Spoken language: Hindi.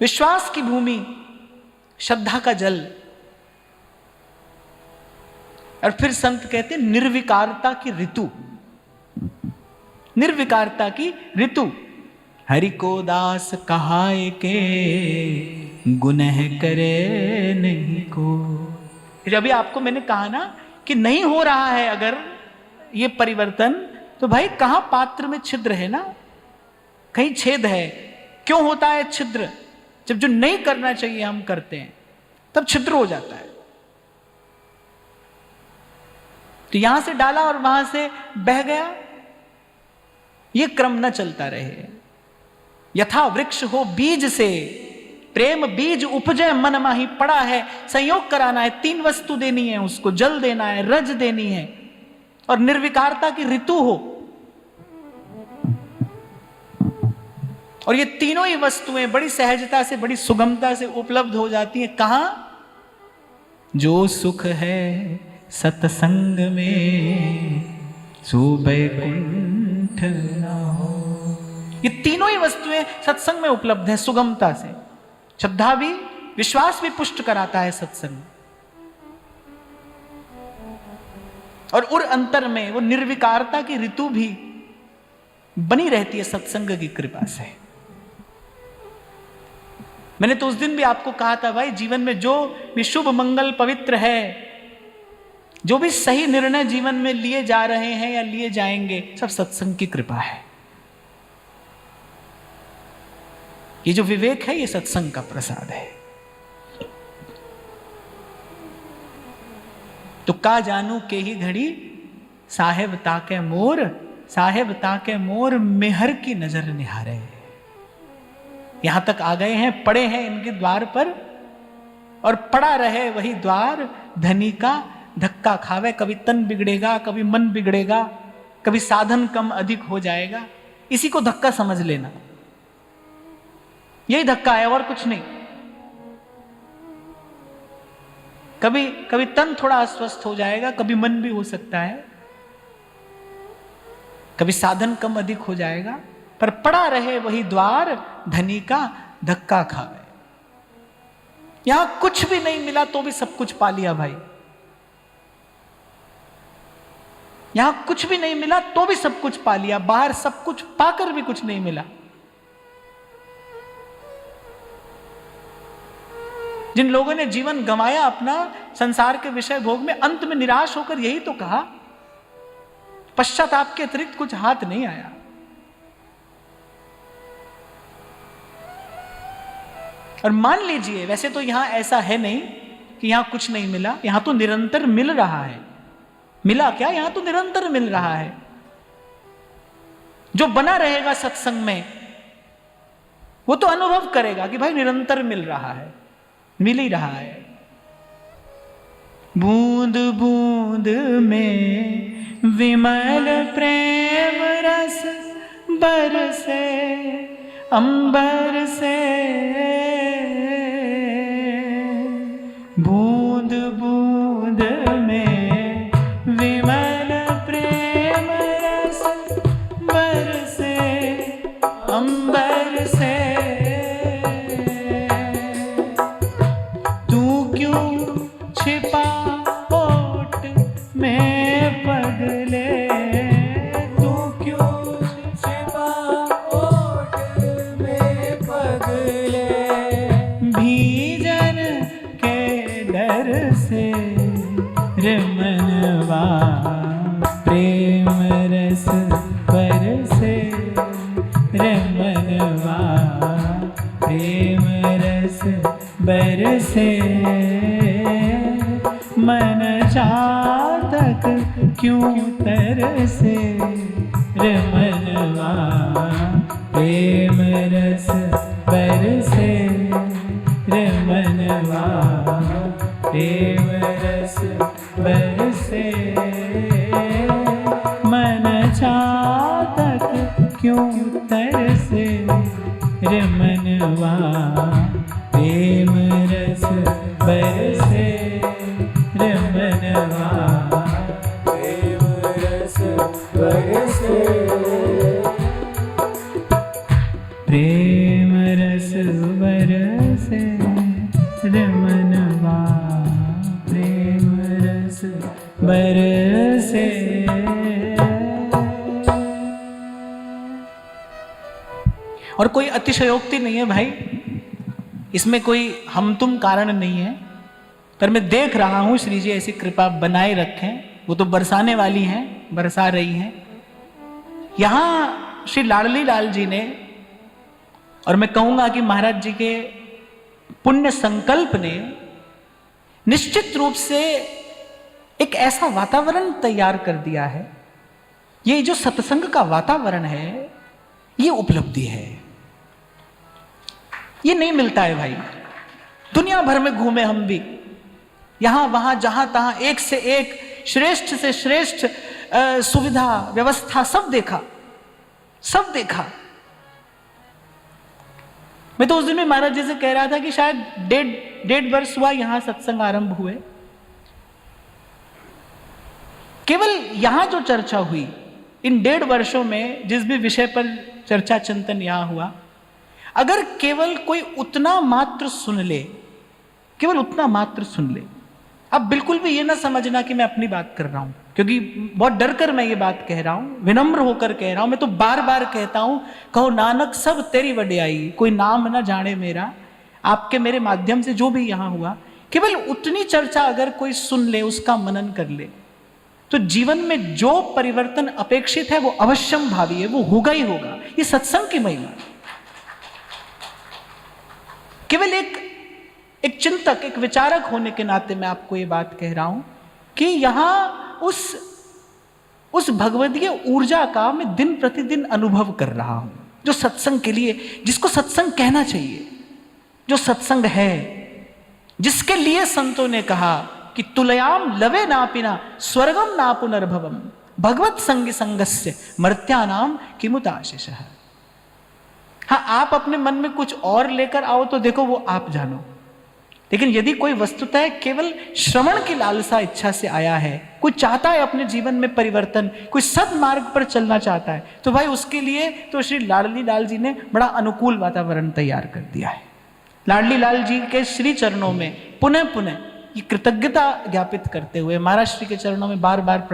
विश्वास की भूमि, श्रद्धा का जल। और फिर संत कहते हैं निर्विकारता की ऋतु, निर्विकारता की ऋतु। हरि को दास कहाए के गुनह करे नहीं को। जब अभी आपको मैंने कहा ना कि नहीं हो रहा है अगर ये परिवर्तन, तो भाई कहां पात्र में छिद्र है ना, कहीं छेद है। क्यों होता है छिद्र? जब जो नहीं करना चाहिए हम करते हैं तब छिद्र हो जाता है। तो यहां से डाला और वहां से बह गया, ये क्रम न चलता रहे। यथा वृक्ष हो बीज से, प्रेम बीज उपजे मन माही पड़ा है। संयोग कराना है, 3 वस्तु देनी है उसको, जल देना है, रज देनी है, और निर्विकारता की ऋतु हो। और ये तीनों ही वस्तुएं बड़ी सहजता से, बड़ी सुगमता से उपलब्ध हो जाती हैं। कहां? जो सुख है सत्संग में सो बैकुंठ ना हो। ये तीनों ही वस्तुएं सत्संग में उपलब्ध है सुगमता से। श्रद्धा भी, विश्वास भी पुष्ट कराता है सत्संग। और उर अंतर में वो निर्विकारता की ऋतु भी बनी रहती है सत्संग की कृपा से। मैंने तो उस दिन भी आपको कहा था भाई, जीवन में जो भी शुभ मंगल पवित्र है, जो भी सही निर्णय जीवन में लिए जा रहे हैं या लिए जाएंगे, सब सत्संग की कृपा है। ये जो विवेक है ये सत्संग का प्रसाद है। तो का जानू के ही घड़ी साहेब ताके मोर, साहेब ताके मोर मेहर की नजर निहारे। यहां तक आ गए हैं, पड़े हैं इनके द्वार पर, और पड़ा रहे वही द्वार धनी का धक्का खावे। कभी तन बिगड़ेगा, कभी मन बिगड़ेगा, कभी साधन कम अधिक हो जाएगा। इसी को धक्का समझ लेना, यही धक्का है और कुछ नहीं। कभी कभी तन थोड़ा अस्वस्थ हो जाएगा, कभी मन भी हो सकता है, कभी साधन कम अधिक हो जाएगा, पर पड़ा रहे वही द्वार धनी का धक्का खावे। यहां कुछ भी नहीं मिला तो भी सब कुछ पा लिया भाई। यहां कुछ भी नहीं मिला तो भी सब कुछ पा लिया, बाहर सब कुछ पाकर भी कुछ नहीं मिला। जिन लोगों ने जीवन गंवाया अपना संसार के विषय भोग में, अंत में निराश होकर यही तो कहा, पश्चाताप के अतिरिक्त कुछ हाथ नहीं आया। और मान लीजिए, वैसे तो यहां ऐसा है नहीं कि यहां कुछ नहीं मिला, यहां तो निरंतर मिल रहा है। मिला क्या? यहां तो निरंतर मिल रहा है। जो बना रहेगा सत्संग में वो तो अनुभव करेगा कि भाई निरंतर मिल रहा है, मिल ही रहा है। बूंद बूंद में विमल प्रेम रस बरसे अंबर से। बूंद बूंद में विमल प्रेम रस बरसे अंबर से। तू क्यों छिपा ओट में पगले, तू क्यों छिपा ओट में पगले। भीजन के डर से रमनवा प्रेम रस बरसे। रमनवा प्रेम रस बरसे। मन चातक क्यों तरसे। रमनवा प्रेम रस बरसे। रमनवा प्रेम रस बरसे। मन चातक क्यों तरसे। रमनवा प्रेम रस बरसे। रमनवा प्रेम रस बरसे। प्रेम रस बरसे रमनवा, प्रेम रस बरसे। और कोई अतिशयोक्ति नहीं है भाई, इसमें कोई हम तुम कारण नहीं है, पर मैं देख रहा हूं श्री जी ऐसी कृपा बनाए रखें। वो तो बरसाने वाली हैं, बरसा रही हैं। यहां श्री लाडली लाल जी ने, और मैं कहूंगा कि महाराज जी के पुण्य संकल्प ने निश्चित रूप से एक ऐसा वातावरण तैयार कर दिया है। ये जो सत्संग का वातावरण है, ये उपलब्धि है, ये नहीं मिलता है भाई। दुनिया भर में घूमे हम भी, यहां वहां जहां तहां एक से एक श्रेष्ठ से श्रेष्ठ सुविधा व्यवस्था सब देखा, सब देखा। मैं तो उस दिन में महाराज जी से कह रहा था कि शायद डेढ़ वर्ष हुआ यहां सत्संग आरंभ हुए। केवल यहां जो चर्चा हुई इन 1.5 वर्षों में, जिस भी विषय पर चर्चा चिंतन यहां हुआ, अगर केवल कोई उतना मात्र सुन ले, केवल उतना मात्र सुन ले, अब बिल्कुल भी ये ना समझना कि मैं अपनी बात कर रहा हूं, क्योंकि बहुत डर कर मैं ये बात कह रहा हूं, विनम्र होकर कह रहा हूं। मैं तो बार बार कहता हूं, कहो नानक सब तेरी वड्याई, कोई नाम ना जाने मेरा। आपके मेरे माध्यम से जो भी यहां हुआ, केवल उतनी चर्चा अगर कोई सुन ले, उसका मनन कर ले, तो जीवन में जो परिवर्तन अपेक्षित है वो अवश्यम भावी है, वो होगा ही होगा। ये सत्संग की महिमा। केवल एक चिंतक, एक विचारक होने के नाते मैं आपको ये बात कह रहा हूं कि यहां उस भगवदीय ऊर्जा का मैं दिन प्रतिदिन अनुभव कर रहा हूं, जो सत्संग के लिए, जिसको सत्संग कहना चाहिए, जो सत्संग है, जिसके लिए संतों ने कहा कि तुलयाम लवे नापिना स्वर्गम ना पुनर्भवम भगवत संगी संगस्य मर्त्यानाम किमुताशिषः। हाँ, आप अपने मन में कुछ और लेकर आओ तो देखो वो आप जानो, लेकिन यदि कोई वस्तुतः केवल श्रवण की लालसा इच्छा से आया है, कोई चाहता है अपने जीवन में परिवर्तन, कोई सद्मार्ग पर चलना चाहता है, तो भाई उसके लिए तो श्री लाडली लाल जी ने बड़ा अनुकूल वातावरण तैयार कर दिया है। लाडली लाल जी के श्री चरणों में पुनः पुनः ये कृतज्ञता ज्ञापित करते हुए महाराज श्री के चरणों में बार बार